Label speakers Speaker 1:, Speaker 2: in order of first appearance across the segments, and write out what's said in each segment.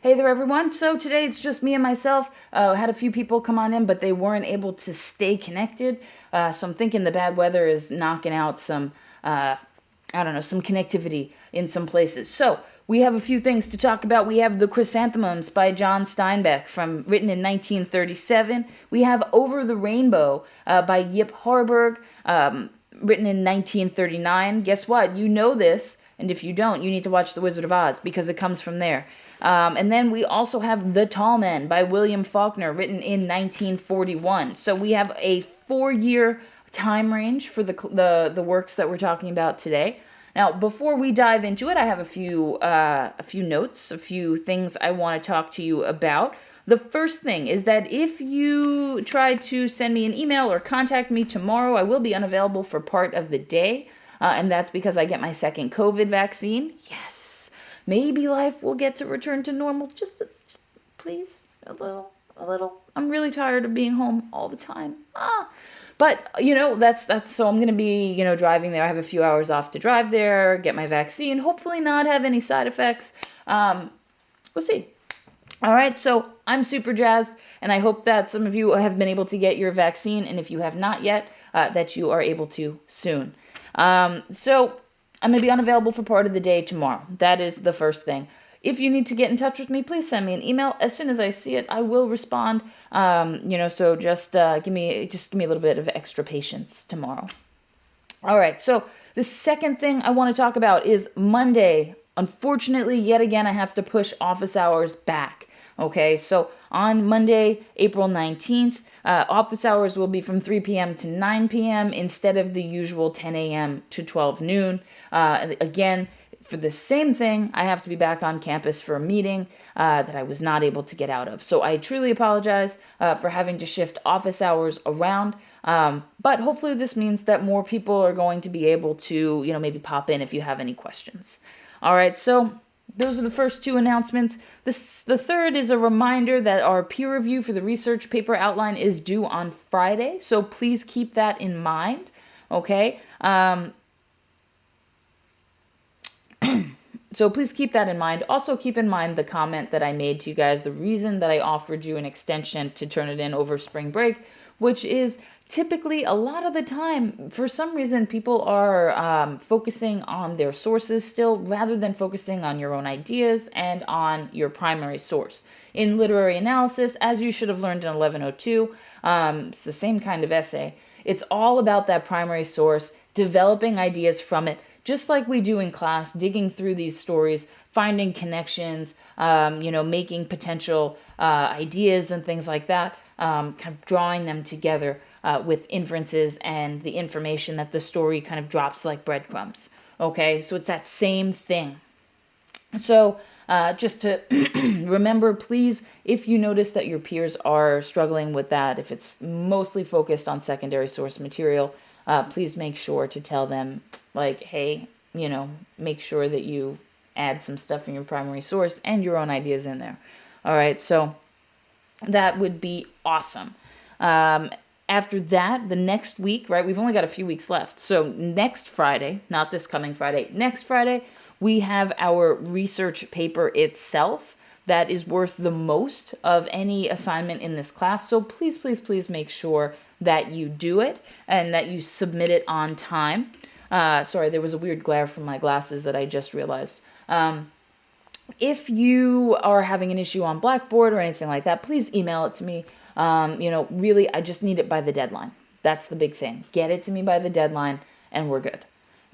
Speaker 1: Hey there, everyone. So today it's just me and myself. Had a few people come on in, but they weren't able to stay connected. So I'm thinking the bad weather is knocking out some, some connectivity in some places. So we have a few things to talk about. We have The Chrysanthemums by John Steinbeck, written in 1937. We have Over the Rainbow by Yip Harburg, written in 1939. Guess what? You know this. And if you don't, you need to watch The Wizard of Oz because it comes from there. And then we also have The Tall Men by William Faulkner, written in 1941. So we have a 4-year time range for the works that we're talking about today. Now, before we dive into it, I have a few notes, a few things I want to talk to you about. The first thing is that if you try to send me an email or contact me tomorrow, I will be unavailable for part of the day. And that's because I get my second COVID vaccine. Yes, maybe life will get to return to normal. Just please, a little. I'm really tired of being home all the time. But, that's so I'm going to be, driving there. I have a few hours off to drive there, get my vaccine, hopefully not have any side effects. We'll see. All right, so I'm super jazzed, and I hope that some of you have been able to get your vaccine, and if you have not yet, that you are able to soon. So I'm going to be unavailable for part of the day tomorrow. That is the first thing. If you need to get in touch with me, please send me an email. As soon as I see it, I will respond. So just give me a little bit of extra patience tomorrow. All right. So the second thing I want to talk about is Monday. Unfortunately, yet again, I have to push office hours back. Okay. So on Monday, April 19th, office hours will be from 3 p.m. to 9 p.m. instead of the usual 10 a.m. to 12 noon. Again, for the same thing, I have to be back on campus for a meeting that I was not able to get out of. So I truly apologize for having to shift office hours around. But hopefully this means that more people are going to be able to, maybe pop in if you have any questions. All right, so those are the first two announcements. The third is a reminder that our peer review for the research paper outline is due on Friday. So please keep that in mind, okay? So please keep that in mind. Also keep in mind the comment that I made to you guys, the reason that I offered you an extension to turn it in over spring break, which is typically a lot of the time, for some reason, people are focusing on their sources still rather than focusing on your own ideas and on your primary source. In literary analysis, as you should have learned in 1102, it's the same kind of essay. It's all about that primary source, developing ideas from it, just like we do in class, digging through these stories, finding connections, making potential ideas and things like that, kind of drawing them together with inferences and the information that the story kind of drops like breadcrumbs. Okay, so it's that same thing. So just to remember, please, if you notice that your peers are struggling with that, if it's mostly focused on secondary source material, please make sure to tell them, like, hey, make sure that you add some stuff in your primary source and your own ideas in there. All right, so that would be awesome. After that, the next week, right, we've only got a few weeks left. So next Friday, not this coming Friday, next Friday, we have our research paper itself that is worth the most of any assignment in this class. So please, please, please make sure that you do it and that you submit it on time. Sorry, there was a weird glare from my glasses that I just realized. If you are having an issue on Blackboard or anything like that, please email it to me. Really, I just need it by the deadline. That's the big thing. Get it to me by the deadline and we're good.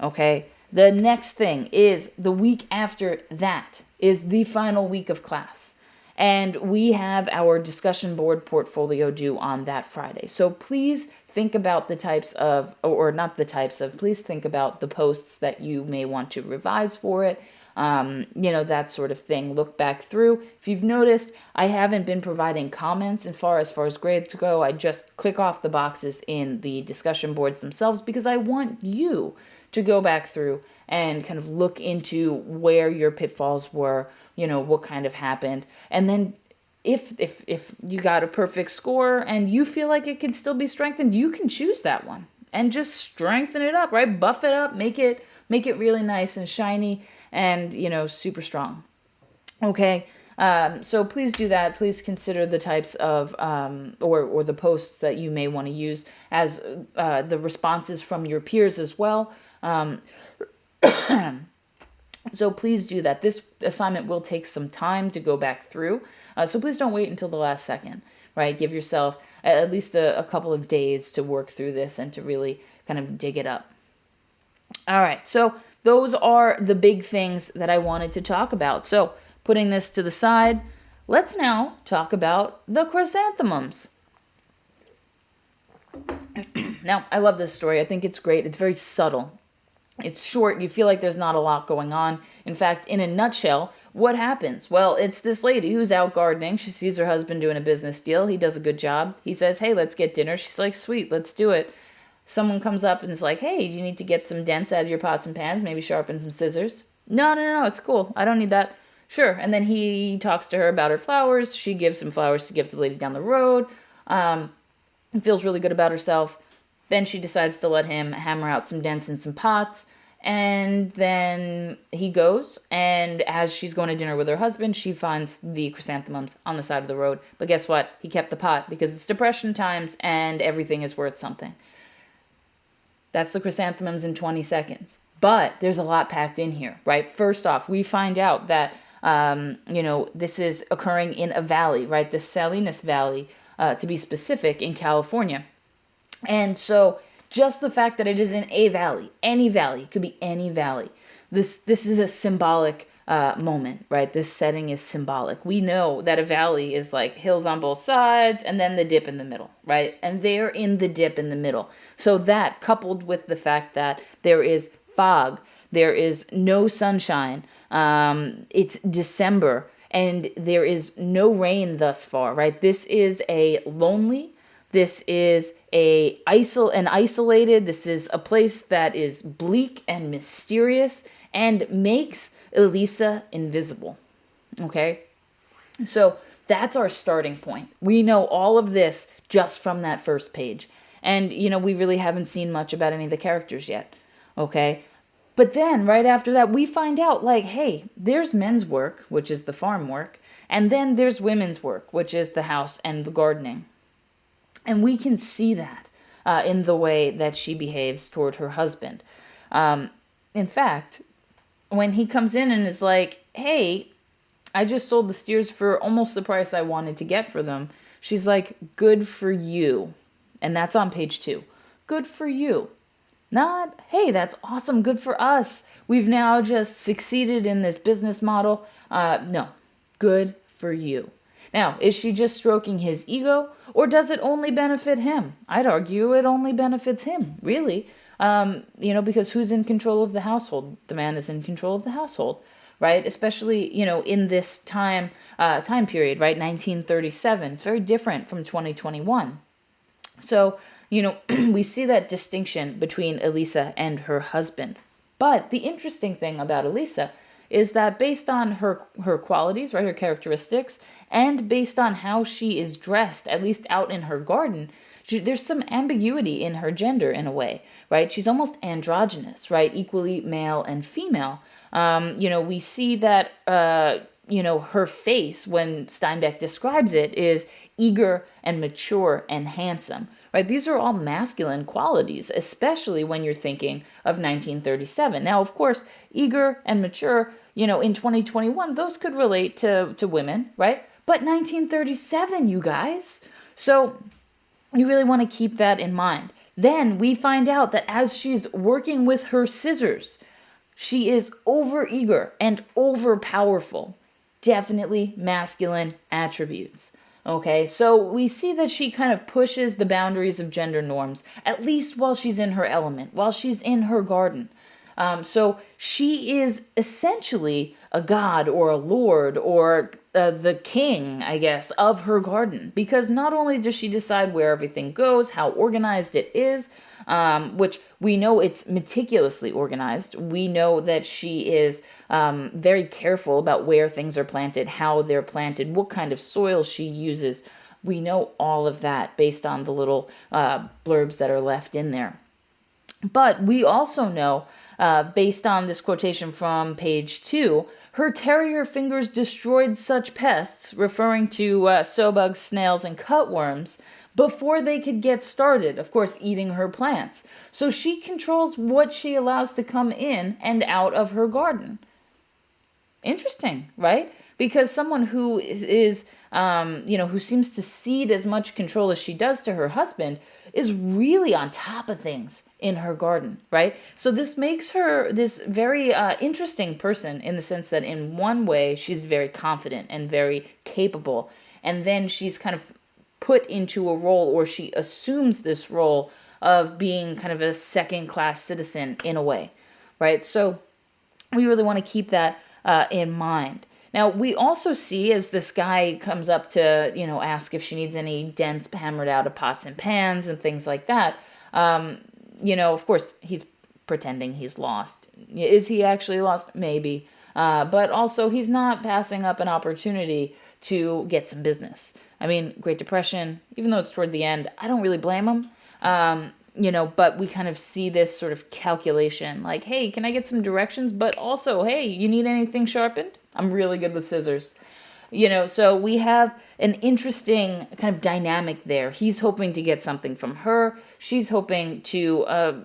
Speaker 1: Okay? The next thing is the week after that is the final week of class. And we have our discussion board portfolio due on that Friday. So please think about please think about the posts that you may want to revise for it. That sort of thing. Look back through. If you've noticed, I haven't been providing comments as far as grades go. I just click off the boxes in the discussion boards themselves because I want you to go back through and kind of look into where your pitfalls were, what kind of happened. And then if you got a perfect score and you feel like it can still be strengthened, you can choose that one and just strengthen it up, right? Buff it up, make it really nice and shiny and, super strong. Okay. So please do that. Please consider the types of, or the posts that you may want to use as the responses from your peers as well. So please do that. This assignment will take some time to go back through. So please don't wait until the last second, right? Give yourself at least a couple of days to work through this and to really kind of dig it up. All right, so those are the big things that I wanted to talk about. So putting this to the side, let's now talk about the chrysanthemums. Now, I love this story. I think it's great. It's very subtle. It's short. You feel like there's not a lot going on. In fact, in a nutshell, what happens? Well, it's this lady who's out gardening. She sees her husband doing a business deal. He does a good job. He says, hey, let's get dinner. She's like, sweet, let's do it. Someone comes up and is like, hey, you need to get some dents out of your pots and pans, maybe sharpen some scissors. No, it's cool. I don't need that. Sure. And then he talks to her about her flowers. She gives some flowers to give to the lady down the road. And feels really good about herself. Then she decides to let him hammer out some dents in some pots. And then he goes, and as she's going to dinner with her husband, she finds the chrysanthemums on the side of the road. But guess what? He kept the pot because it's depression times and everything is worth something. That's the chrysanthemums in 20 seconds. But there's a lot packed in here, right? First off, we find out that, this is occurring in a valley, right? The Salinas Valley, to be specific, in California. And so just the fact that it is in a valley, any valley, it could be any valley. This is a symbolic moment, right? This setting is symbolic. We know that a valley is like hills on both sides and then the dip in the middle, right? And they're in the dip in the middle. So that, coupled with the fact that there is fog, there is no sunshine, it's December, and there is no rain thus far, right? This is a lonely, this is an isolated, this is a place that is bleak and mysterious and makes Elisa invisible, okay? So that's our starting point. We know all of this just from that first page. And, we really haven't seen much about any of the characters yet, okay? But then, right after that, we find out, like, hey, there's men's work, which is the farm work, and then there's women's work, which is the house and the gardening. And we can see that in the way that she behaves toward her husband. In fact, when he comes in and is like, hey, I just sold the steers for almost the price I wanted to get for them, she's like, good for you. And that's on page 2. Good for you. Not, hey, that's awesome, good for us. We've now just succeeded in this business model. No, good for you. Now, is she just stroking his ego, or does it only benefit him? I'd argue it only benefits him, really. Because who's in control of the household? The man is in control of the household, right? Especially, in this time period, right? 1937. It's very different from 2021. So, we see that distinction between Elisa and her husband. But the interesting thing about Elisa is that based on her qualities, right, her characteristics, and based on how she is dressed, at least out in her garden, there's some ambiguity in her gender in a way, right? She's almost androgynous, right? Equally male and female. We see that, her face, when Steinbeck describes it, is eager and mature and handsome, right? These are all masculine qualities, especially when you're thinking of 1937. Now, of course, eager and mature, in 2021, those could relate to women, right? But 1937, you guys. So you really want to keep that in mind. Then we find out that as she's working with her scissors, she is overeager and overpowerful. Definitely masculine attributes. Okay, so we see that she kind of pushes the boundaries of gender norms, at least while she's in her element, while she's in her garden. So she is essentially a god or a lord or the king, I guess, of her garden. Because not only does she decide where everything goes, how organized it is, which we know it's meticulously organized. We know that she is very careful about where things are planted, how they're planted, what kind of soil she uses. We know all of that based on the little blurbs that are left in there. But we also know, based on this quotation from page 2, Her terrier fingers destroyed such pests, referring to sow-bugs, snails, and cutworms, before they could get started, of course, eating her plants. So she controls what she allows to come in and out of her garden. Interesting, right? Because someone who is who seems to cede as much control as she does to her husband is really on top of things in her garden, right? So this makes her this very interesting person in the sense that in one way she's very confident and very capable, and then she's kind of put into a role, or she assumes this role of being kind of a second-class citizen in a way, right? So we really want to keep that in mind. Now, we also see as this guy comes up to, ask if she needs any dents hammered out of pots and pans and things like that, of course, he's pretending he's lost. Is he actually lost? Maybe. But also, he's not passing up an opportunity to get some business. I mean, Great Depression, even though it's toward the end, I don't really blame him. But we kind of see this sort of calculation, like, hey, can I get some directions? But also, hey, you need anything sharpened? I'm really good with scissors. So we have an interesting kind of dynamic there. He's hoping to get something from her. She's hoping to,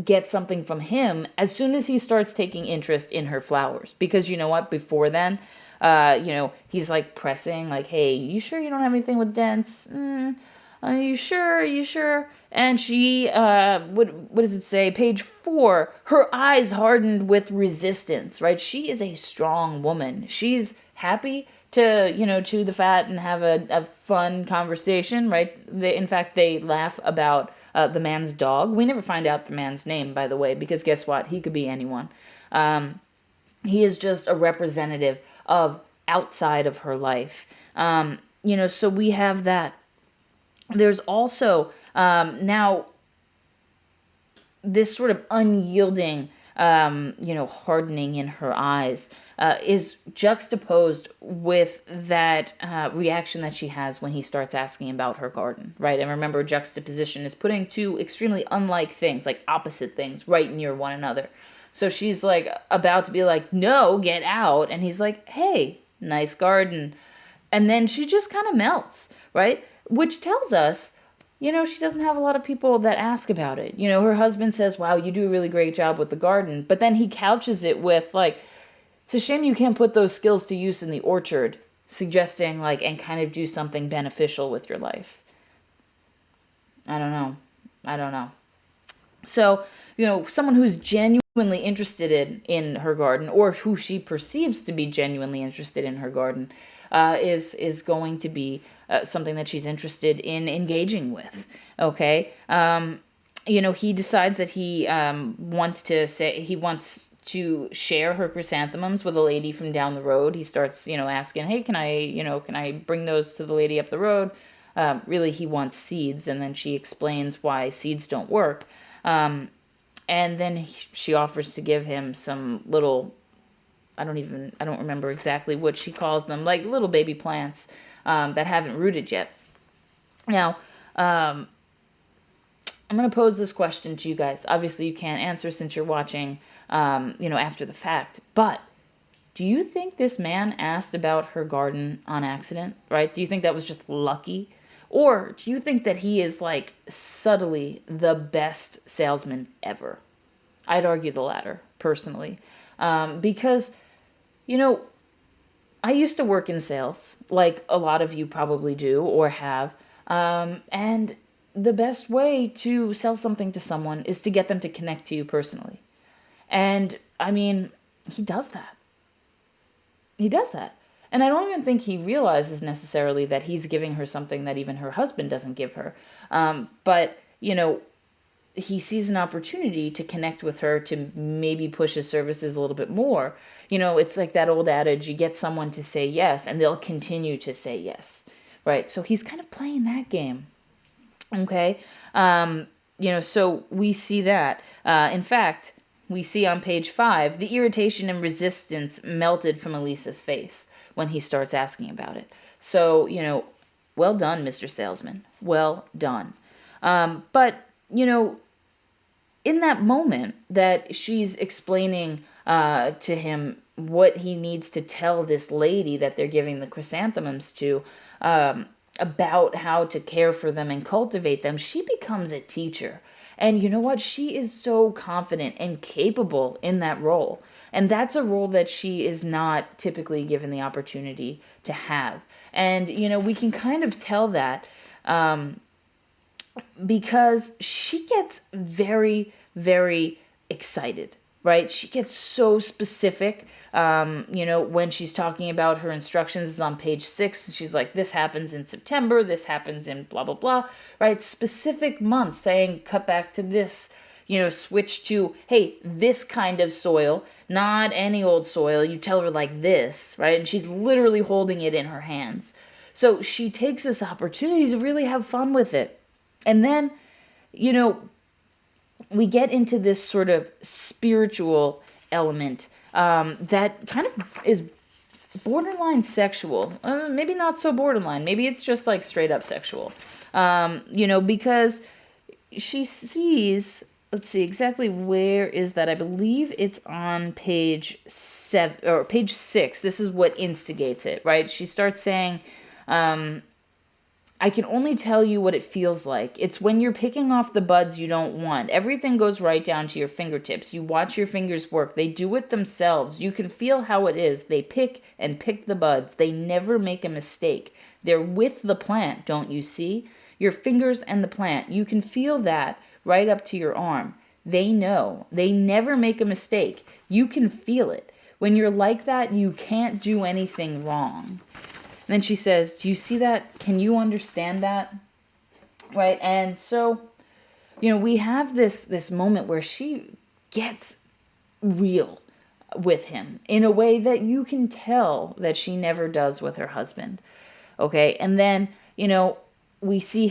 Speaker 1: get something from him as soon as he starts taking interest in her flowers. Because you know what? Before then, he's like pressing, like, hey, you sure you don't have anything with dents? Are you sure? Are you sure? And she, what does it say? Page 4, her eyes hardened with resistance, right? She is a strong woman. She's happy to, chew the fat and have a fun conversation, right? In fact, they laugh about the man's dog. We never find out the man's name, by the way, because guess what? He could be anyone. He is just a representative of outside of her life. So we have that. There's also now this sort of unyielding, hardening in her eyes is juxtaposed with that reaction that she has when he starts asking about her garden, right? And remember, juxtaposition is putting two extremely unlike things, like opposite things, right near one another. So she's like about to be like, no, get out. And he's like, hey, nice garden. And then she just kind of melts, right? Which tells us, she doesn't have a lot of people that ask about it. Her husband says, wow, you do a really great job with the garden. But then he couches it with, like, it's a shame you can't put those skills to use in the orchard, suggesting, like, and kind of do something beneficial with your life. I don't know. So, someone who's genuinely interested in her garden, or who she perceives to be genuinely interested in her garden, is going to be something that she's interested in engaging with. Okay, he decides that he wants to share her chrysanthemums with a lady from down the road. He starts, asking, hey, can I bring those to the lady up the road? Really, he wants seeds, and then she explains why seeds don't work. And then she offers to give him some little, I don't remember exactly what she calls them, like little baby plants that haven't rooted yet. Now, I'm going to pose this question to you guys. Obviously, you can't answer since you're watching, after the fact. But do you think this man asked about her garden on accident, right? Do you think that was just lucky? Or do you think that he is, like, subtly the best salesman ever? I'd argue the latter, personally. Because, I used to work in sales, like a lot of you probably do or have. And the best way to sell something to someone is to get them to connect to you personally. And, I mean, he does that. He does that. And I don't even think he realizes necessarily that he's giving her something that even her husband doesn't give her. But, he sees an opportunity to connect with her, to maybe push his services a little bit more. It's like that old adage, you get someone to say yes, and they'll continue to say yes, right? So he's kind of playing that game, okay? So we see that. In fact, we see on page 5, the irritation and resistance melted from Elisa's face when he starts asking about it. So, well done, Mr. Salesman. Well done. But, in that moment that she's explaining to him, what he needs to tell this lady that they're giving the chrysanthemums to, about how to care for them and cultivate them, she becomes a teacher. And you know what? She is so confident and capable in that role. And that's a role that she is not typically given the opportunity to have. And, we can kind of tell that, because she gets very, very excited, right? She gets so specific. When she's talking about her instructions is on page 6. She's like, this happens in September, this happens in blah, blah, blah, right? Specific months, saying, cut back to this, switch to, hey, this kind of soil, not any old soil. You tell her like this, right? And she's literally holding it in her hands. So she takes this opportunity to really have fun with it. And then, we get into this sort of spiritual element, that kind of is borderline sexual. Maybe not so borderline. Maybe it's just like straight up sexual. Because she sees, let's see exactly where is that. I believe it's on page 7 or page 6. This is what instigates it, right? She starts saying, I can only tell you what it feels like. It's when you're picking off the buds you don't want. Everything goes right down to your fingertips. You watch your fingers work. They do it themselves. You can feel how it is. They pick and pick the buds. They never make a mistake. They're with the plant, don't you see? Your fingers and the plant. You can feel that right up to your arm. They know. They never make a mistake. You can feel it. When you're like that, you can't do anything wrong. And then she says, do you see that? Can you understand that? Right? And so, we have this moment where she gets real with him in a way that you can tell that she never does with her husband. Okay? And then, we see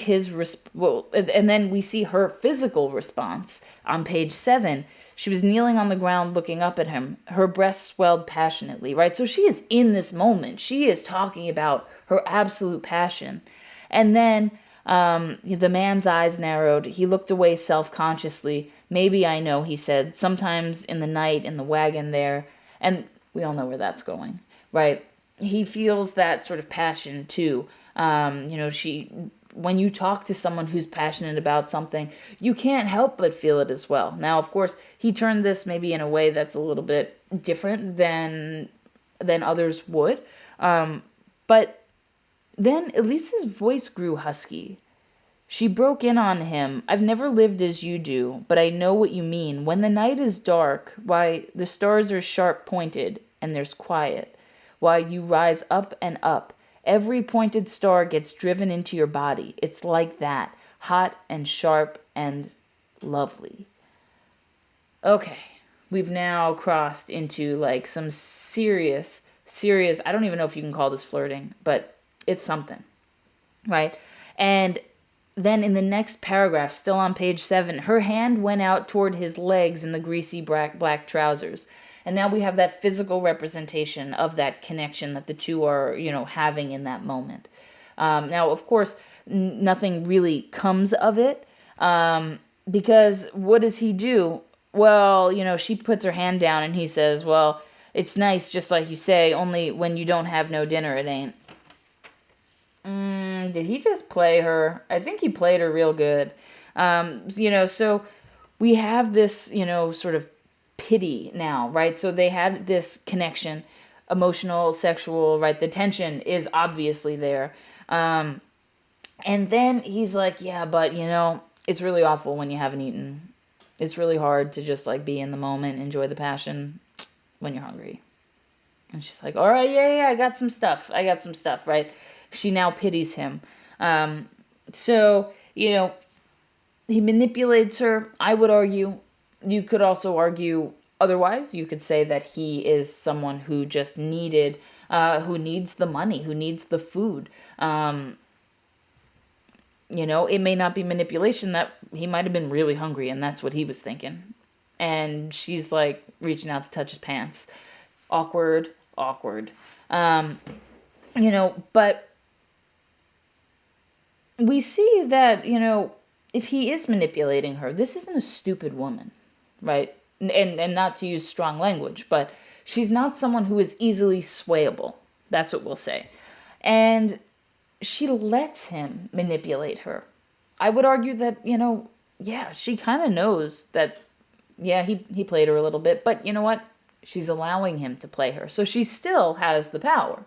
Speaker 1: and then we see her physical response on page 7. She was kneeling on the ground looking up at him. Her breast swelled passionately, right? So she is in this moment. She is talking about her absolute passion. And then the man's eyes narrowed. He looked away self-consciously. Maybe I know, he said, sometimes in the night in the wagon there. And we all know where that's going, right? He feels that sort of passion too. When you talk to someone who's passionate about something, you can't help but feel it as well. Now, of course, he turned this maybe in a way that's a little bit different than others would. But then Elisa's voice grew husky. She broke in on him. I've never lived as you do, but I know what you mean. When the night is dark, why, the stars are sharp pointed and there's quiet. Why, you rise up and up. Every pointed star gets driven into your body. It's like that. Hot and sharp and lovely. Okay. We've now crossed into like some serious, I don't even know if you can call this flirting, but it's something. Right? And then in the next paragraph, still on page 7, her hand went out toward his legs in the greasy black trousers. And now we have that physical representation of that connection that the two are, having in that moment. Now, of course, nothing really comes of it, because what does he do? Well, she puts her hand down and he says, well, it's nice, just like you say, only when you don't have no dinner, it ain't. Did he just play her? I think he played her real good. So we have this, sort of pity now, right? So they had this connection, emotional, sexual, right? The tension is obviously there. And then he's like, yeah, but it's really awful when you haven't eaten. It's really hard to just like be in the moment, enjoy the passion when you're hungry. And she's like, all right, yeah, I got some stuff, right? She now pities him. So, he manipulates her. I would argue, you could also argue otherwise. You could say that he is someone who just needs the money, who needs the food. It may not be manipulation, that he might have been really hungry and that's what he was thinking. And she's like reaching out to touch his pants. Awkward. But we see that, if he is manipulating her, this isn't a stupid woman, right? And not to use strong language, but She's not someone who is easily swayable. That's what we'll say. And she lets him manipulate her. I would argue that, yeah, she kind of knows that, yeah, he played her a little bit, but you know what? She's allowing him to play her. So she still has the power.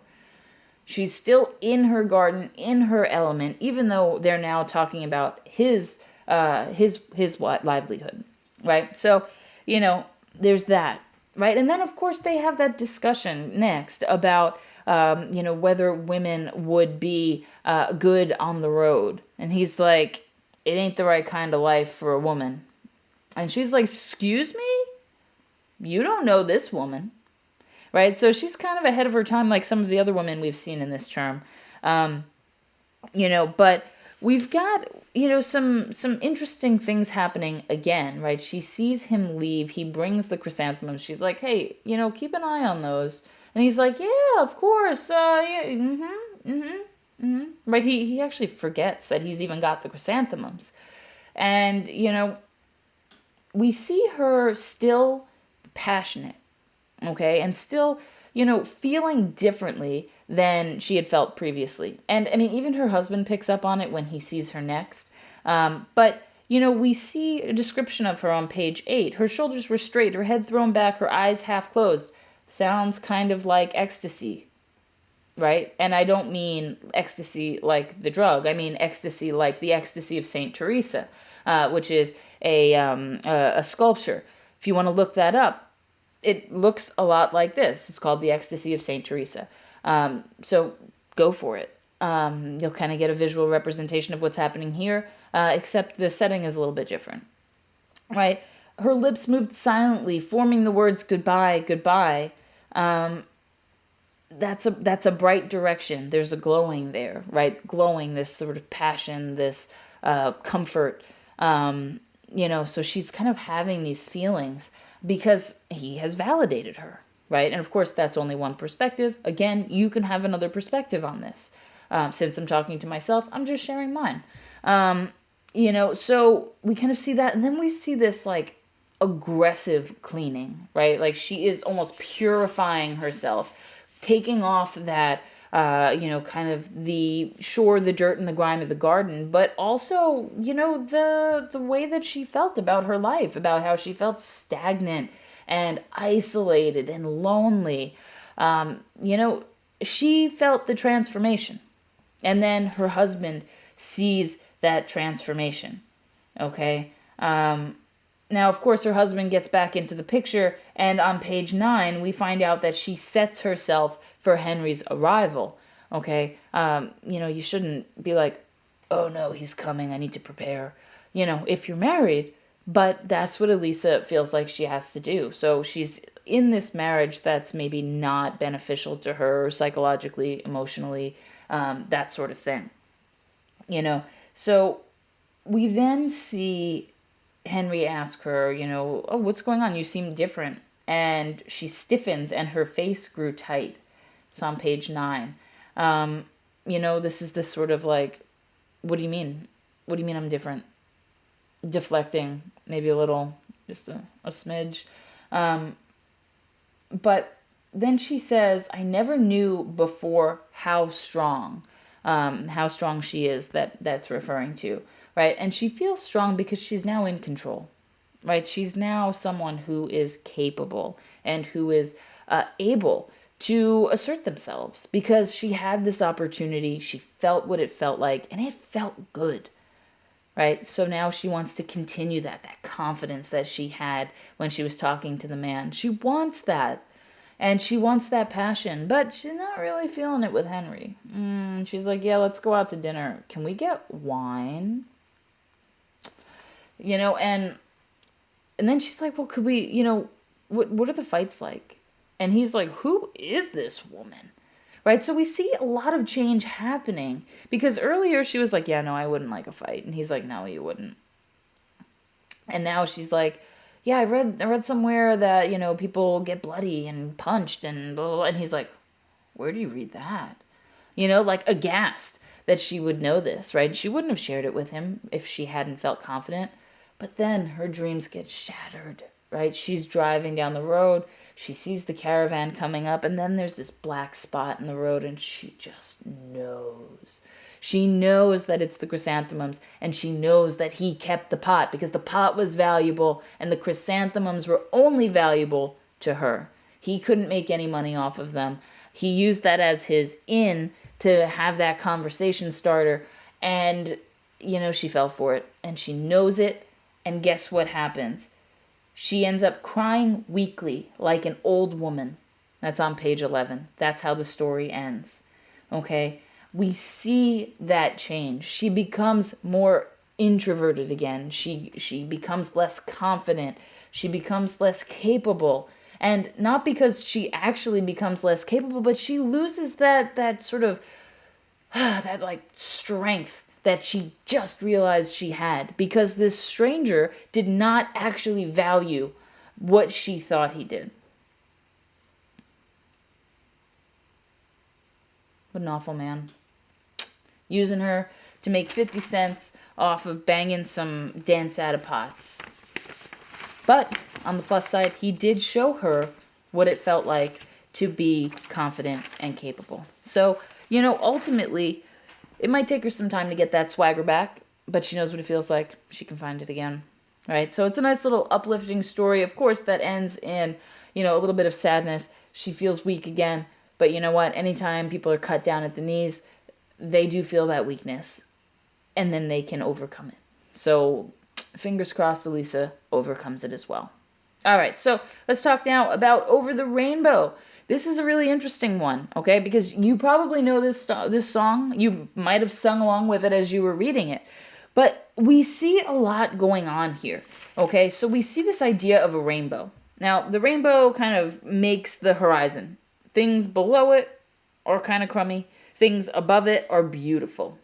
Speaker 1: She's still in her garden, in her element, even though they're now talking about his livelihood, right? So, there's that, right? And then, of course, they have that discussion next about, whether women would be good on the road. And he's like, it ain't the right kind of life for a woman. And she's like, excuse me? You don't know this woman. Right? So she's kind of ahead of her time, like some of the other women we've seen in this term. But we've got, some interesting things happening again, right? She sees him leave. He brings the chrysanthemums. She's like, hey, keep an eye on those. And he's like, yeah, of course. Right? He actually forgets that he's even got the chrysanthemums. And, we see her still passionate. Okay, and still, feeling differently than she had felt previously. And I mean, even her husband picks up on it when he sees her next. But, we see a description of her on page 8. Her shoulders were straight, her head thrown back, her eyes half closed. Sounds kind of like ecstasy, right? And I don't mean ecstasy like the drug. I mean ecstasy like the ecstasy of Saint Teresa, which is a sculpture. If you want to look that up, it looks a lot like this. It's called the Ecstasy of Saint Teresa. So go for it. You'll kind of get a visual representation of what's happening here, except the setting is a little bit different, right? Her lips moved silently, forming the words goodbye, goodbye. That's a bright direction. There's a glowing there, right? Glowing, this sort of passion, this comfort. So she's kind of having these feelings because he has validated her, right? And of course, that's only one perspective. Again, you can have another perspective on this. Since I'm talking to myself, I'm just sharing mine. So we kind of see that. And then we see this like aggressive cleaning, right? Like she is almost purifying herself, taking off that, kind of the dirt and the grime of the garden, but also, the way that she felt about her life, about how she felt stagnant and isolated and lonely. She felt the transformation. And then her husband sees that transformation. Okay? Now, of course, her husband gets back into the picture, and on page 9, we find out that she sets herself for Henry's arrival. Okay? You shouldn't be like, oh no, he's coming, I need to prepare. If you're married, but that's what Elisa feels like she has to do. So she's in this marriage that's maybe not beneficial to her psychologically, emotionally, that sort of thing. So we then see Henry ask her, oh, what's going on? You seem different. And she stiffens and her face grew tight. It's on page 9. This is this sort of like, what do you mean? What do you mean I'm different? Deflecting, maybe a little, just a smidge. But then she says, I never knew before how strong she is, that's referring to, right? And she feels strong because she's now in control, right? She's now someone who is capable and who is able to assert themselves because she had this opportunity. She felt what it felt like, and it felt good, right? So now she wants to continue that confidence that she had when she was talking to the man. She wants that. And she wants that passion, but she's not really feeling it with Henry. She's like, yeah, let's go out to dinner. Can we get wine? And then she's like, well, could we, what are the fights like? And he's like, who is this woman? Right? So we see a lot of change happening because earlier she was like, yeah, no, I wouldn't like a fight. And he's like, no, you wouldn't. And now she's like, yeah, I read somewhere that, people get bloody and punched and blah, blah, blah. And he's like, where do you read that? Like aghast that she would know this, right? She wouldn't have shared it with him if she hadn't felt confident. But then her dreams get shattered, right? She's driving down the road. She sees the caravan coming up, and then there's this black spot in the road, and she just knows. She knows that it's the chrysanthemums, and she knows that he kept the pot because the pot was valuable, and the chrysanthemums were only valuable to her. He couldn't make any money off of them. He used that as his in to have that conversation starter, and, she fell for it, and she knows it, and guess what happens? She ends up crying weakly like an old woman. That's on page 11. That's how the story ends. Okay? We see that change. She becomes more introverted again. She becomes less confident. She becomes less capable. And not because she actually becomes less capable, but she loses that sort of that like strength that she just realized she had, because this stranger did not actually value what she thought he did. What an awful man. Using her to make 50 cents off of banging some dance out of pots. But on the plus side, he did show her what it felt like to be confident and capable. So, ultimately, it might take her some time to get that swagger back, but she knows what it feels like. She can find it again, right? So it's a nice little uplifting story. Of course, that ends in, a little bit of sadness. She feels weak again, but you know what? Anytime people are cut down at the knees, they do feel that weakness, and then they can overcome it. So fingers crossed Elisa overcomes it as well. All right, so let's talk now about Over the Rainbow. This is a really interesting one, okay? Because you probably know this song. You might have sung along with it as you were reading it. But we see a lot going on here, okay? So we see this idea of a rainbow. Now, the rainbow kind of makes the horizon. Things below it are kind of crummy. Things above it are beautiful.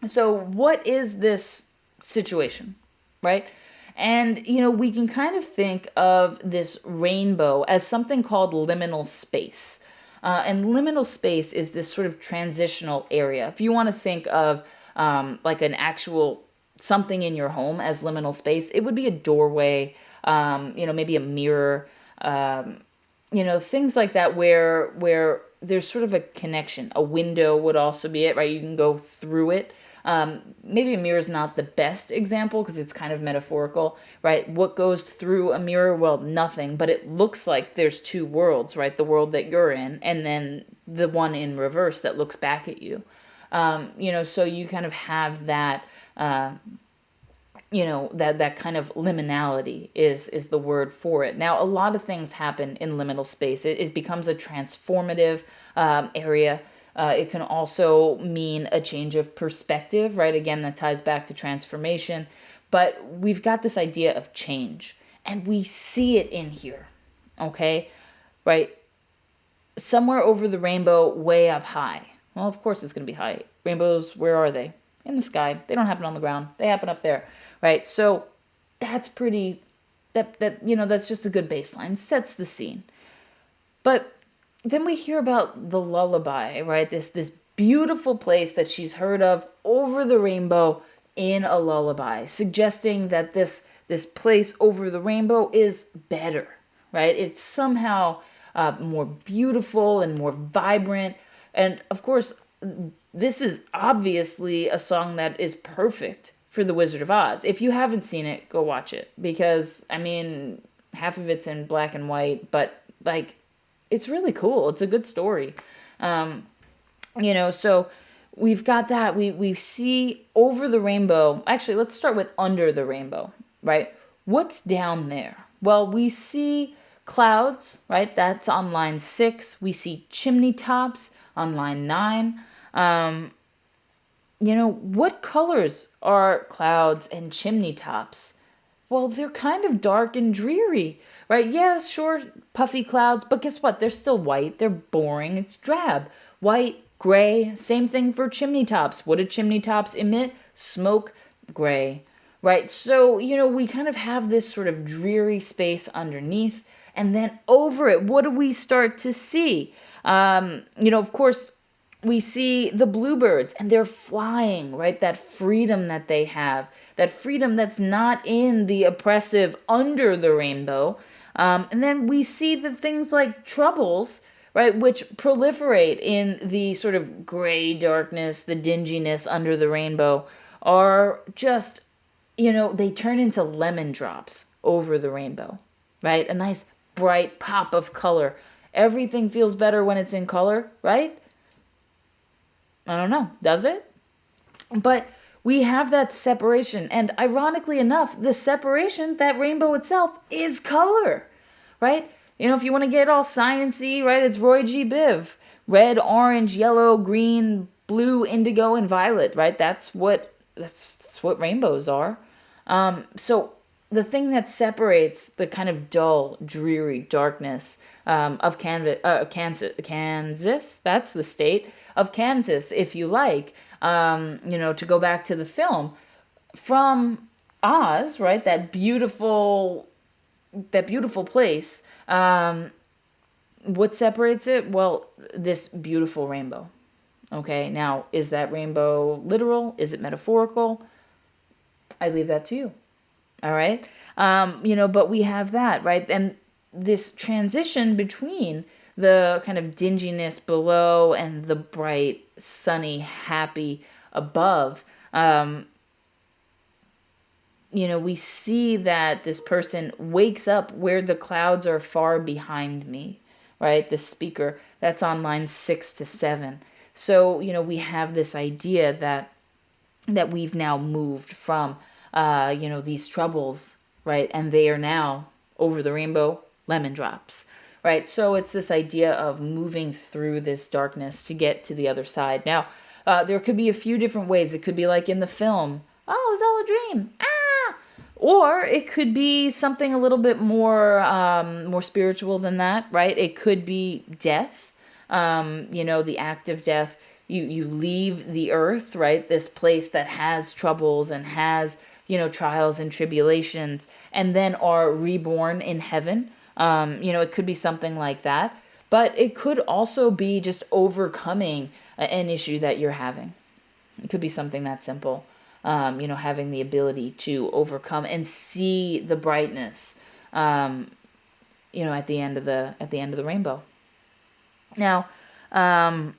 Speaker 1: So what is this situation, right? And, we can kind of think of this rainbow as something called liminal space. And liminal space is this sort of transitional area. If you want to think of like an actual something in your home as liminal space, it would be a doorway, maybe a mirror, things like that where there's sort of a connection. A window would also be it, right? You can go through it. Maybe a mirror is not the best example because it's kind of metaphorical, right? What goes through a mirror? Well, nothing, but it looks like there's two worlds, right? The world that you're in, and then the one in reverse that looks back at you. So you kind of have that, that kind of liminality is the word for it. Now, a lot of things happen in liminal space. It becomes a transformative area. It can also mean a change of perspective, right? Again, that ties back to transformation. But we've got this idea of change, and we see it in here, okay? Right? Somewhere over the rainbow, way up high. Well, of course it's going to be high. Rainbows, where are they? In the sky. They don't happen on the ground. They happen up there, right? So that's pretty, that's just a good baseline. Sets the scene. But then we hear about the lullaby, right? This beautiful place that she's heard of over the rainbow in a lullaby, suggesting that this place over the rainbow is better, right? It's somehow more beautiful and more vibrant. And of course, this is obviously a song that is perfect for The Wizard of Oz. If you haven't seen it, go watch it, because half of it's in black and white, but it's really cool. It's a good story. So we've got that. We see over the rainbow. Actually, let's start with under the rainbow, right? What's down there? Well, we see clouds, right? That's on line 6. We see chimney tops on line 9. What colors are clouds and chimney tops? Well, they're kind of dark and dreary, right? Yeah, sure, puffy clouds, but guess what? They're still white. They're boring. It's drab. White, gray, same thing for chimney tops. What do chimney tops emit? Smoke, gray, right? So, we kind of have this sort of dreary space underneath, and then over it, what do we start to see? Of course, we see the bluebirds, and they're flying, right? That freedom that they have, that freedom that's not in the oppressive under the rainbow. And then we see that things like troubles, right, which proliferate in the sort of gray darkness, the dinginess under the rainbow, are just, they turn into lemon drops over the rainbow, right? A nice bright pop of color. Everything feels better when it's in color, right? I don't know. Does it? But we have that separation. And ironically enough, the separation, that rainbow itself, is color, right? If you want to get all sciencey, right, it's Roy G. Biv. Red, orange, yellow, green, blue, indigo, and violet, right? That's what rainbows are. So the thing that separates the kind of dull, dreary darkness of Kansas, that's the state of Kansas, if you like, to go back to the film, from Oz, right? That beautiful place. What separates it? Well, this beautiful rainbow. Okay, now, is that rainbow literal? Is it metaphorical? I leave that to you. All right? But we have that, right? And this transition between the kind of dinginess below and the bright, sunny, happy above, we see that this person wakes up where the clouds are far behind me, right? The speaker, that's on lines 6 to 7. So, we have this idea that we've now moved from, these troubles, right? And they are now over the rainbow, lemon drops, right? So it's this idea of moving through this darkness to get to the other side. Now, there could be a few different ways. It could be like in the film, oh, it was all a dream. Or it could be something a little bit more spiritual than that, right? It could be death, the act of death. You leave the earth, right? This place that has troubles and has, trials and tribulations, and then are reborn in heaven. It could be something like that. But it could also be just overcoming an issue that you're having. It could be something that simple. Having the ability to overcome and see the brightness, at the end of the rainbow. Now, the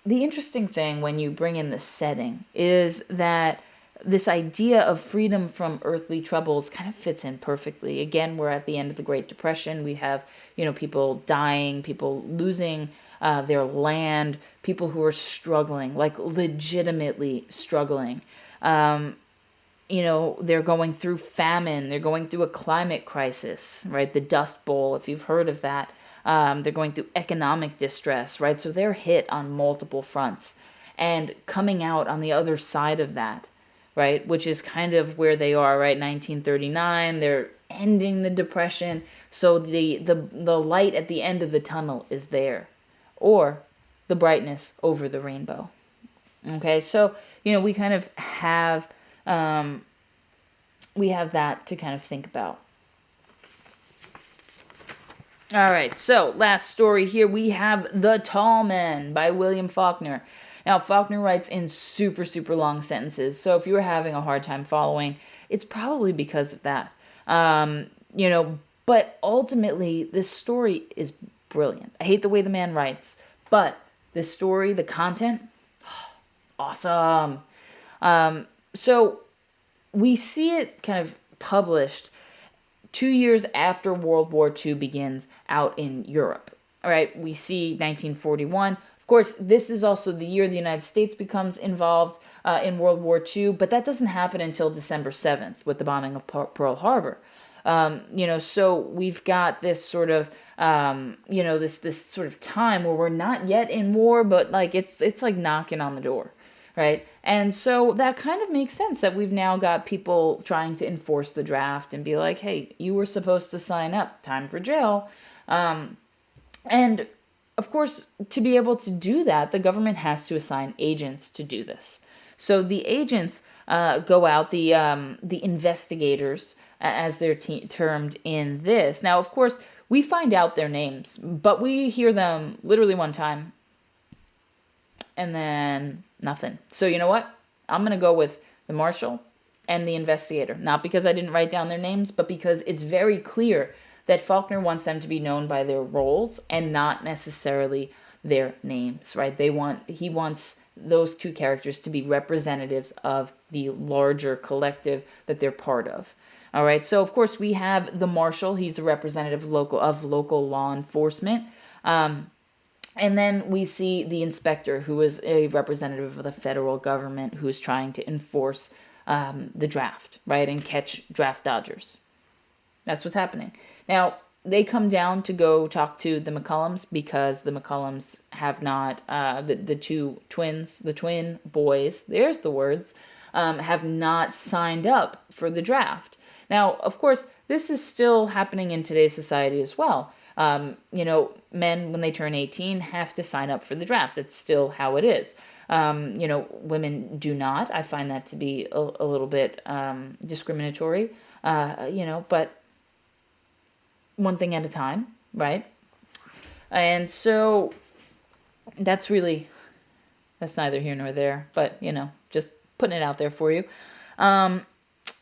Speaker 1: interesting thing when you bring in the setting is that this idea of freedom from earthly troubles kind of fits in perfectly. Again, we're at the end of the Great Depression. We have, people dying, people losing their land, people who are struggling, like legitimately struggling. They're going through famine. They're going through a climate crisis, right? The Dust Bowl, if you've heard of that. They're going through economic distress, right? So they're hit on multiple fronts. And coming out on the other side of that, right, which is kind of where they are, right? 1939, they're ending the Depression. So the light at the end of the tunnel is there. Or the brightness over the rainbow. Okay, so we kind of have that to kind of think about. All right, so last story here, we have The Tall Men by William Faulkner. Now, Faulkner writes in super, super long sentences, so if you were having a hard time following, it's probably because of that. But ultimately, this story is brilliant. I hate the way the man writes, but this story, the content, awesome. So we see it kind of published 2 years after World War II begins out in Europe. All right, we see 1941. Of course, this is also the year the United States becomes involved in World War II, but that doesn't happen until December 7th with the bombing of Pearl Harbor. So we've got this sort of, this sort of time where we're not yet in war, but like it's like knocking on the door. Right? And so that kind of makes sense that we've now got people trying to enforce the draft and be like, hey, you were supposed to sign up, time for jail. And of course, to be able to do that, the government has to assign agents to do this. So the agents go out, the investigators, as they're termed in this. Now, of course, we find out their names, but we hear them literally one time. And then nothing. So you know what? I'm going to go with the marshal and the investigator. Not because I didn't write down their names, but because it's very clear that Faulkner wants them to be known by their roles and not necessarily their names, right? He wants those two characters to be representatives of the larger collective that they're part of. All right, so of course we have the marshal. He's a representative of local law enforcement. And then we see the inspector, who is a representative of the federal government who is trying to enforce the draft, right, and catch draft dodgers. That's what's happening. Now, they come down to go talk to the McCullums because the McCullums have not, the twin boys, there's the words, have not signed up for the draft. Now, of course, this is still happening in today's society as well. Men, when they turn 18, have to sign up for the draft. It's still how it is. Women do not. I find that to be a little bit discriminatory, but one thing at a time, right? And so that's neither here nor there, but, just putting it out there for you.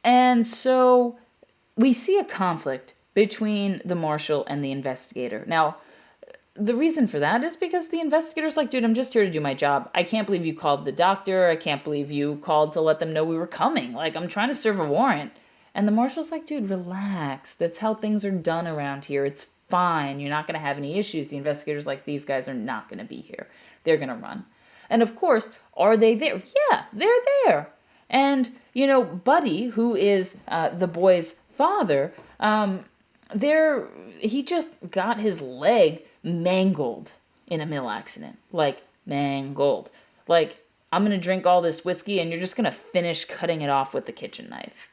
Speaker 1: And so we see a conflict between the marshal and the investigator. Now, the reason for that is because the investigator's like, dude, I'm just here to do my job. I can't believe you called the doctor. I can't believe you called to let them know we were coming. Like, I'm trying to serve a warrant. And the marshal's like, dude, relax. That's how things are done around here. It's fine. You're not going to have any issues. The investigator's like, these guys are not going to be here. They're going to run. And of course, are they there? Yeah, they're there. And, Buddy, who is the boy's father, he just got his leg mangled in a mill accident. Like, mangled. Like, I'm going to drink all this whiskey and you're just going to finish cutting it off with the kitchen knife.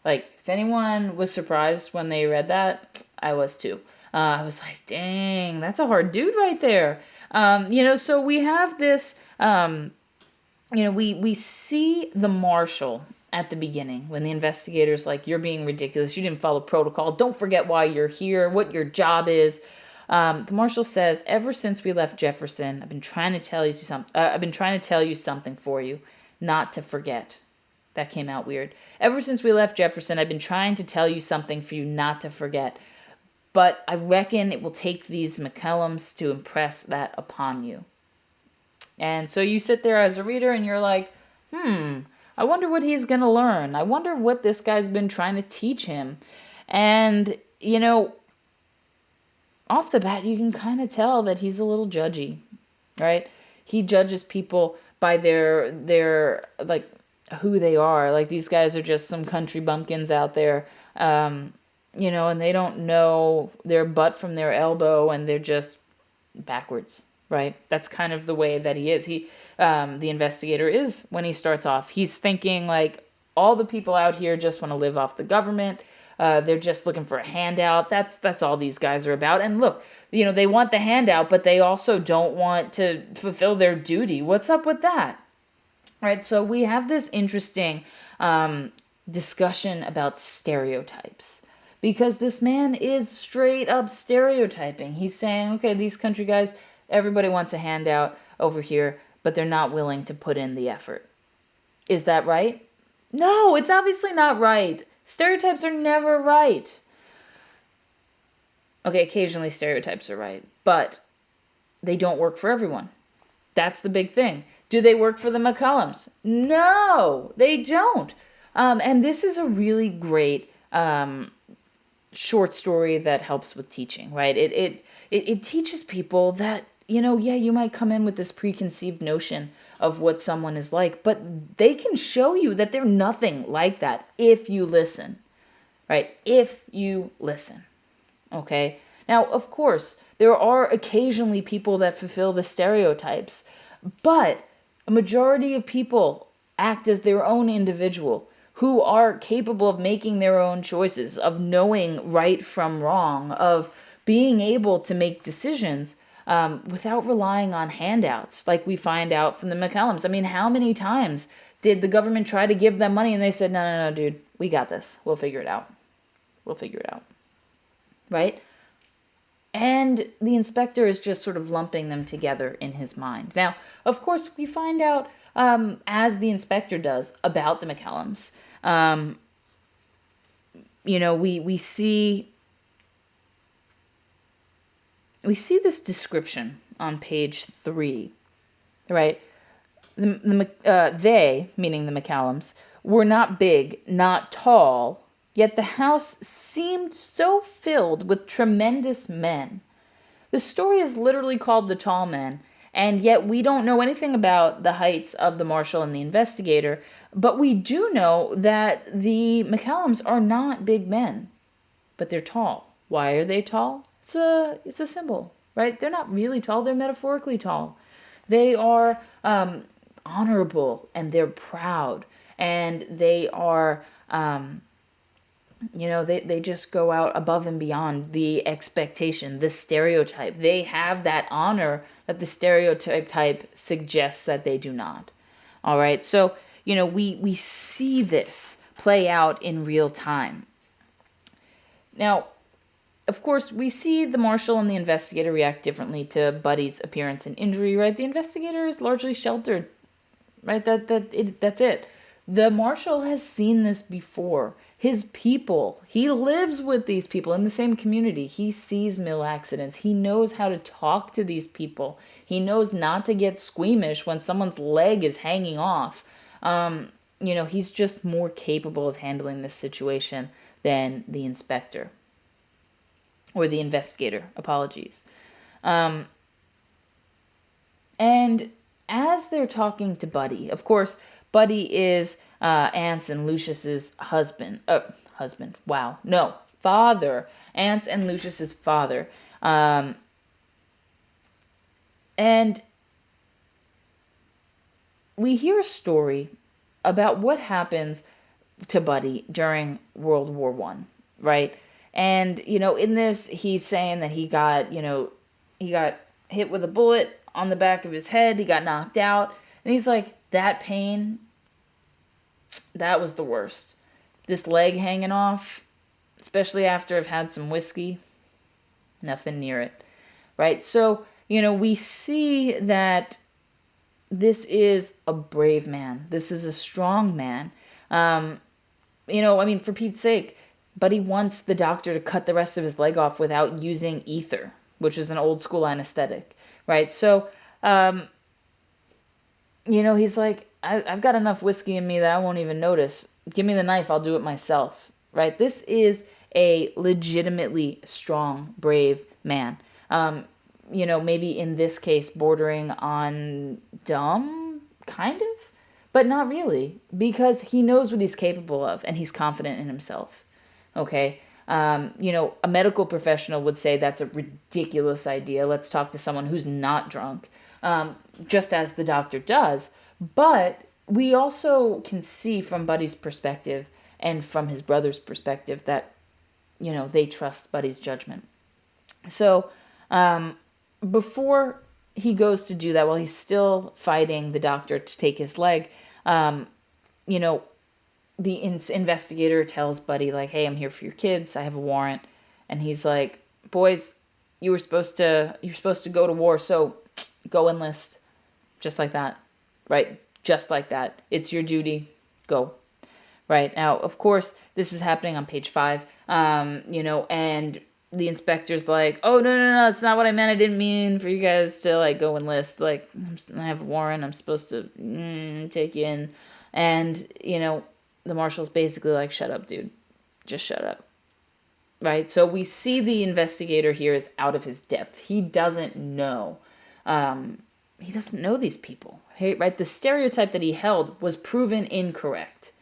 Speaker 1: Like, if anyone was surprised when they read that, I was too. I was like, dang, that's a hard dude right there. So we have this, we see the marshal at the beginning when the investigator's like, you're being ridiculous. You didn't follow protocol. Don't forget why you're here, what your job is. The marshal says, ever since we left Jefferson, I've been trying to tell you something for you, not to forget. That came out weird. Ever since we left Jefferson, I've been trying to tell you something for you not to forget. But I reckon it will take these McCullums to impress that upon you. And so you sit there as a reader and you're like, I wonder what he's going to learn. I wonder what this guy's been trying to teach him. And, off the bat, you can kind of tell that he's a little judgy, right? He judges people by their like, who they are. Like, these guys are just some country bumpkins out there, and they don't know their butt from their elbow, and they're just backwards, right? That's kind of the way that he is. The investigator is, when he starts off, he's thinking like, all the people out here just want to live off the government. They're just looking for a handout. That's all these guys are about. And look, they want the handout, but they also don't want to fulfill their duty. What's up with that? Right, so we have this interesting discussion about stereotypes, because this man is straight up stereotyping. He's saying, okay, these country guys, everybody wants a handout over here, but they're not willing to put in the effort. Is that right? No, it's obviously not right. Stereotypes are never right. Okay, occasionally stereotypes are right, but they don't work for everyone. That's the big thing. Do they work for the McCullums? No, they don't. And this is a really great short story that helps with teaching, right? It teaches people that, you might come in with this preconceived notion of what someone is like, but they can show you that they're nothing like that if you listen, right? If you listen, okay? Now, of course, there are occasionally people that fulfill the stereotypes, but a majority of people act as their own individual, who are capable of making their own choices, of knowing right from wrong, of being able to make decisions without relying on handouts, like we find out from the McCullums. I mean, how many times did the government try to give them money and they said, no, dude, we got this. We'll figure it out. Right? And the inspector is just sort of lumping them together in his mind. Now, of course, we find out, as the inspector does, about the McCullums. We see we see this description on page 3, right? They, meaning the McCallums, were not big, not tall, yet the house seemed so filled with tremendous men. The story is literally called The Tall Men, and yet we don't know anything about the heights of the marshal and the investigator, but we do know that the McCallums are not big men, but they're tall. Why are they tall? It's a symbol, right? They're not really tall, they're metaphorically tall. They are honorable, and they're proud, and they are they just go out above and beyond the expectation, the stereotype. They have that honor that the stereotype type suggests that they do not. All right, so we see this play out in real time. Now, of course, we see the marshal and the investigator react differently to Buddy's appearance and injury, right? The investigator is largely sheltered, right? That's it. The marshal has seen this before. His people, he lives with these people in the same community. He sees mill accidents. He knows how to talk to these people. He knows not to get squeamish when someone's leg is hanging off. He's just more capable of handling this situation than the inspector. Or the investigator, apologies. And as they're talking to Buddy, of course, Buddy is Ance and Lucius's father. Ance and Lucius's father. And we hear a story about what happens to Buddy during World War I, right? And, in this, he's saying that he got hit with a bullet on the back of his head. He got knocked out. And he's like, that pain, that was the worst. This leg hanging off, especially after I've had some whiskey, nothing near it, right? So, we see that this is a brave man. This is a strong man. For Pete's sake, Buddy wants the doctor to cut the rest of his leg off without using ether, which is an old school anesthetic, right? So, he's like, I've got enough whiskey in me that I won't even notice. Give me the knife, I'll do it myself, right? This is a legitimately strong, brave man. Maybe in this case bordering on dumb, kind of, but not really, because he knows what he's capable of and he's confident in himself. Okay. A medical professional would say that's a ridiculous idea. Let's talk to someone who's not drunk, just as the doctor does. But we also can see from Buddy's perspective and from his brother's perspective that, they trust Buddy's judgment. So, before he goes to do that, while he's still fighting the doctor to take his leg, the investigator tells Buddy, like, hey, I'm here for your kids. I have a warrant. And he's like, boys, you're supposed to go to war, so go enlist. Just like that, right? Just like that. It's your duty. Go. Right. Now, of course, this is happening on page 5, and the inspector's like, oh, no, that's not what I meant. I didn't mean for you guys to, like, go enlist. Like, I have a warrant. I'm supposed to take you in. And, the marshal's basically like, shut up, dude. Just shut up. Right? So we see the investigator here is out of his depth. He doesn't know. He doesn't know these people. Right? The stereotype that he held was proven incorrect.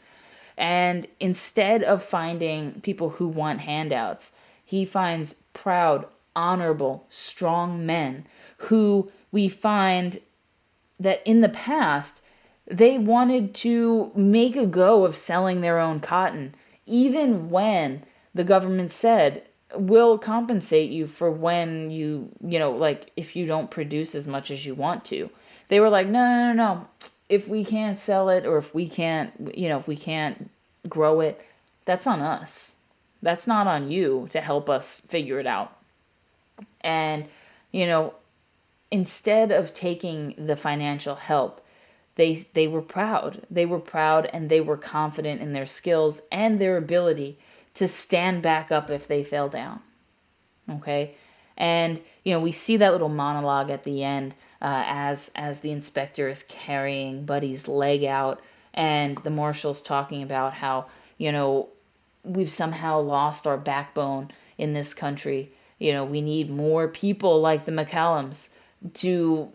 Speaker 1: And instead of finding people who want handouts, he finds proud, honorable, strong men who we find that in the past, they wanted to make a go of selling their own cotton, even when the government said, we'll compensate you for when if you don't produce as much as you want to. They were like, no. If we can't sell it, or if we can't grow it, that's on us. That's not on you to help us figure it out. And, instead of taking the financial help, they were proud. They were proud, and they were confident in their skills and their ability to stand back up if they fell down. Okay? And, we see that little monologue at the end as the inspector is carrying Buddy's leg out, and the marshal's talking about how, we've somehow lost our backbone in this country. We need more people like the McCallums to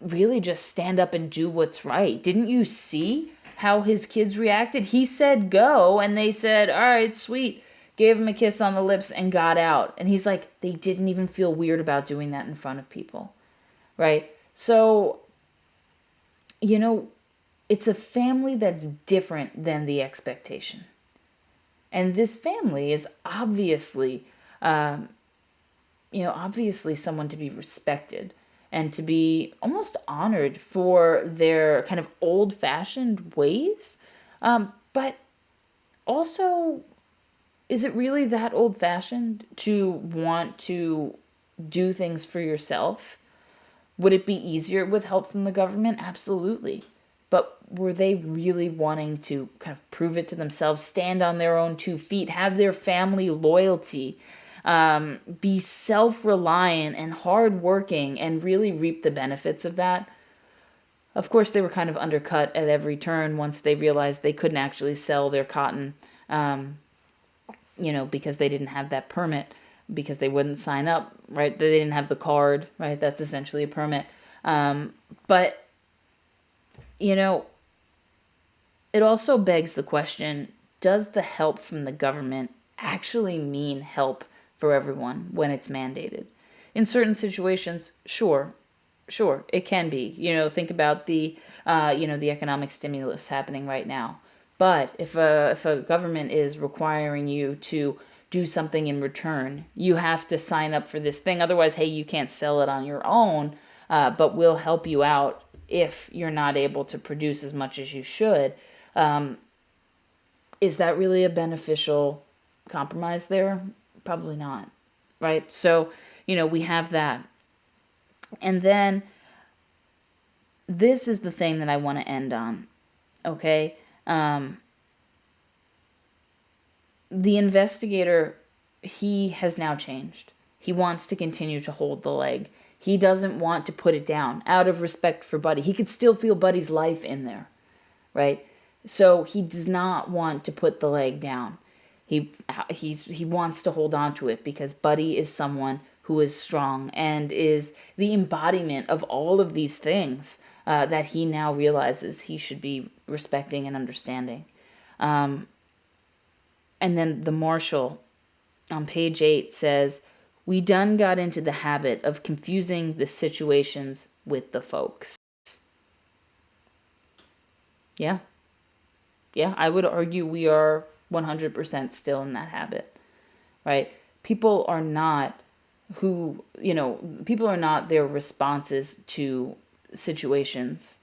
Speaker 1: really just stand up and do what's right. Didn't you see how his kids reacted? He said go, and they said, all right, sweet. Gave him a kiss on the lips and got out. And he's like, they didn't even feel weird about doing that in front of people, right? So, it's a family that's different than the expectation. And this family is obviously, obviously someone to be respected and to be almost honored for their kind of old-fashioned ways. But also, is it really that old-fashioned to want to do things for yourself? Would it be easier with help from the government? Absolutely. But were they really wanting to kind of prove it to themselves, stand on their own 2 feet, have their family loyalty, be self-reliant and hardworking, and really reap the benefits of that? Of course, they were kind of undercut at every turn once they realized they couldn't actually sell their cotton, because they didn't have that permit, because they wouldn't sign up, right? They didn't have the card, right? That's essentially a permit. But it also begs the question, does the help from the government actually mean help for everyone when it's mandated? In certain situations, sure, it can be. Think about the economic stimulus happening right now. But if a government is requiring you to do something in return, you have to sign up for this thing. Otherwise, hey, you can't sell it on your own, but we'll help you out if you're not able to produce as much as you should. Is that really a beneficial compromise there? Probably not, right? So, we have that. And then this is the thing that I want to end on, okay? The investigator, he has now changed. He wants to continue to hold the leg. He doesn't want to put it down out of respect for Buddy. He could still feel Buddy's life in there, right? So he does not want to put the leg down. He wants to hold on to it because Buddy is someone who is strong and is the embodiment of all of these things that he now realizes he should be respecting and understanding. And then the marshal on page 8 says, we done got into the habit of confusing the situations with the folks. Yeah, I would argue we are 100% still in that habit, right? People are not their responses to situations,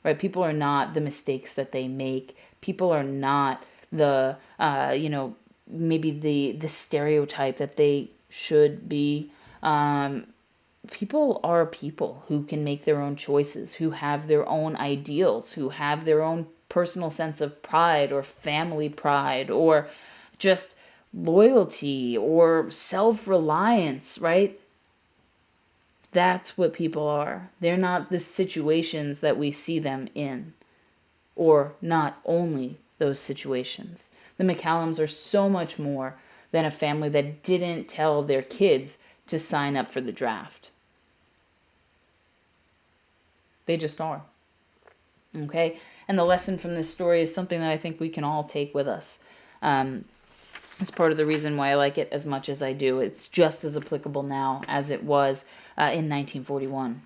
Speaker 1: right? People are not the mistakes that they make. People are not the, maybe the stereotype that they should be. People are people who can make their own choices, who have their own ideals, who have their own personal sense of pride or family pride or just loyalty or self-reliance, right? That's what people are. They're not the situations that we see them in, or not only those situations. The McCallums are so much more than a family that didn't tell their kids to sign up for the draft. They just are. Okay? And the lesson from this story is something that I think we can all take with us. It's part of the reason why I like it as much as I do. It's just as applicable now as it was in 1941.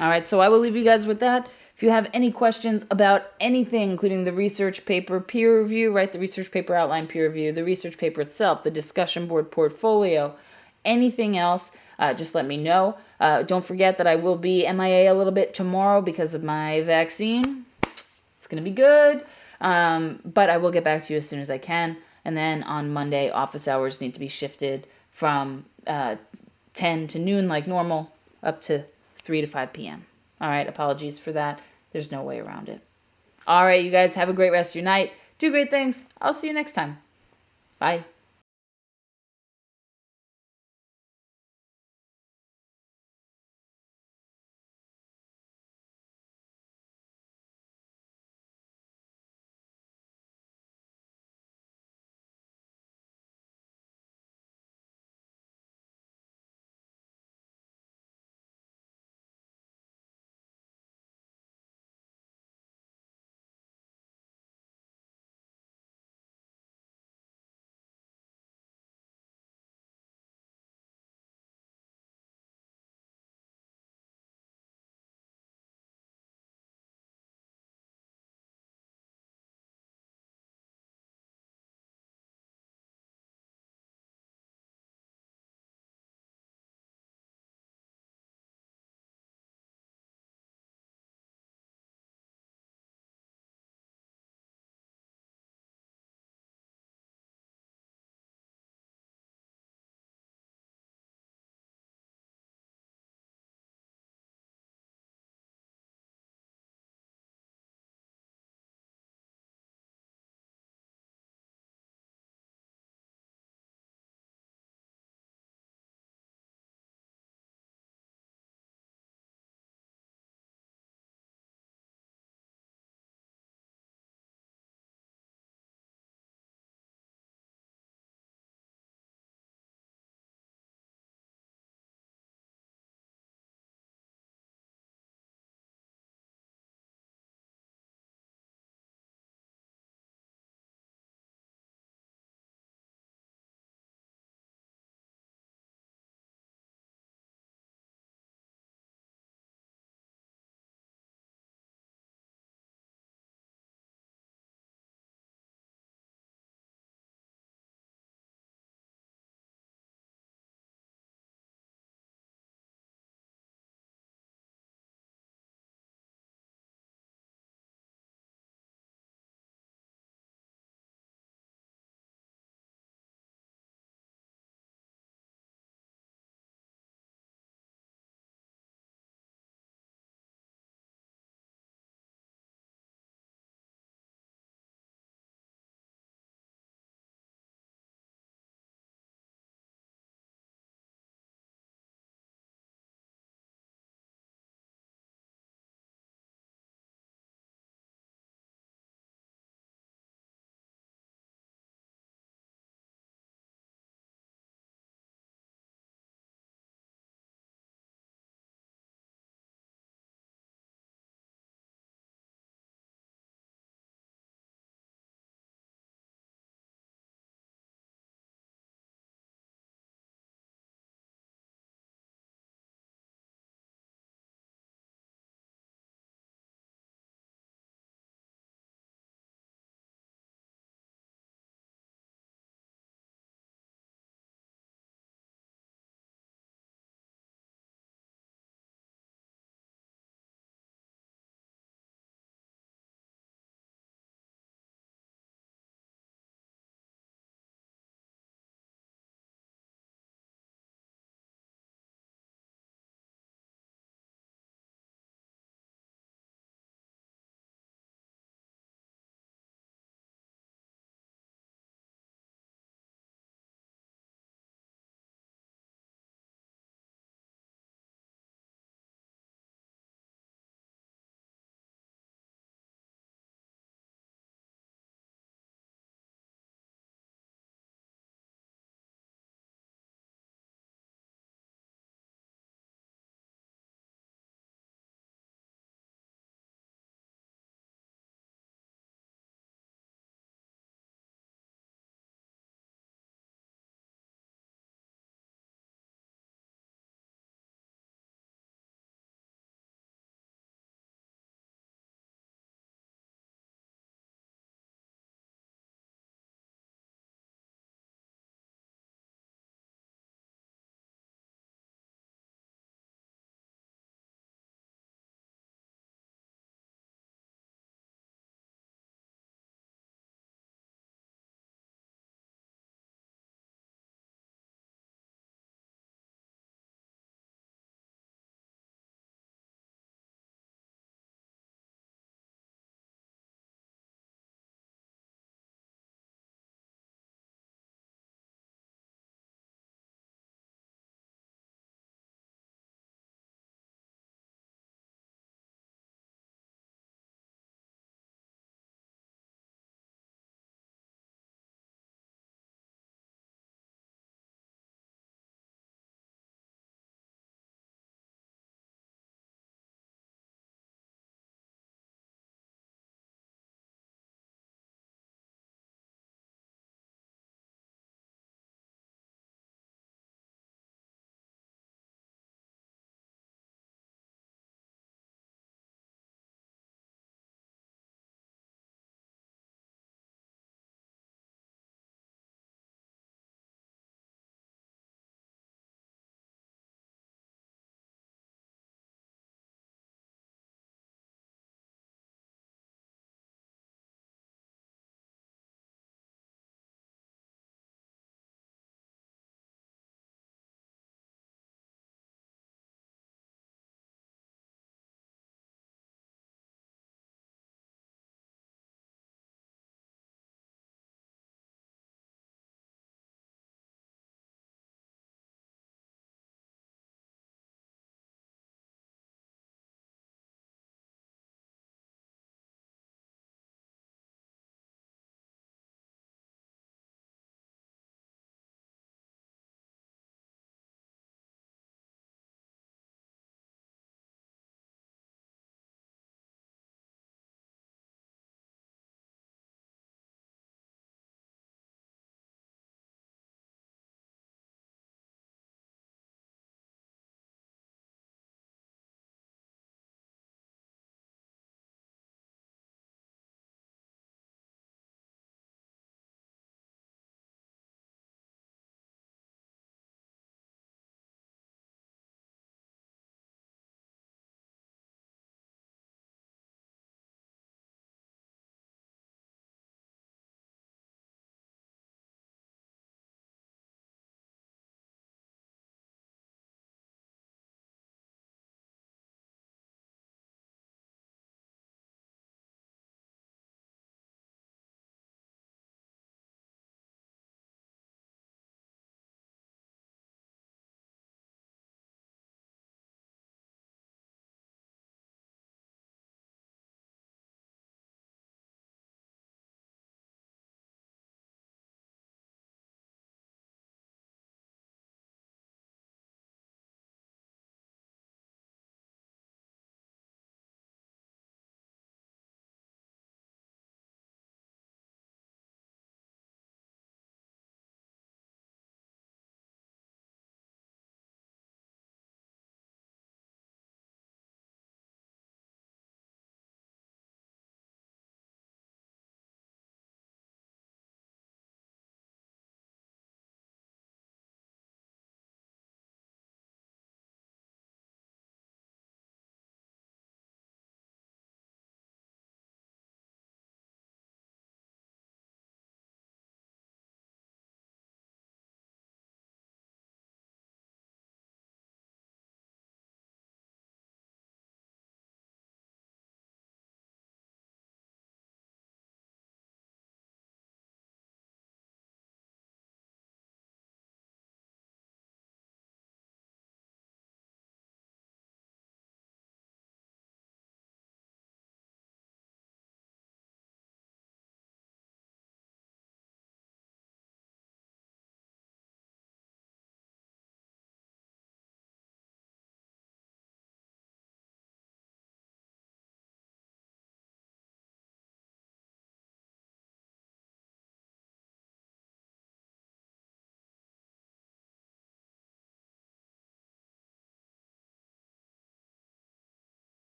Speaker 1: All right, so I will leave you guys with that. If you have any questions about anything, including the research paper peer review, right, the research paper outline peer review, the research paper itself, the discussion board portfolio, anything else, just let me know. Don't forget that I will be MIA a little bit tomorrow because of my vaccine. It's going to be good, but I will get back to you as soon as I can. And then on Monday, office hours need to be shifted from 10 to noon like normal up to 3 to 5 p.m. All right, apologies for that. There's no way around it. All right, you guys have a great rest of your night. Do great things. I'll see you next time. Bye.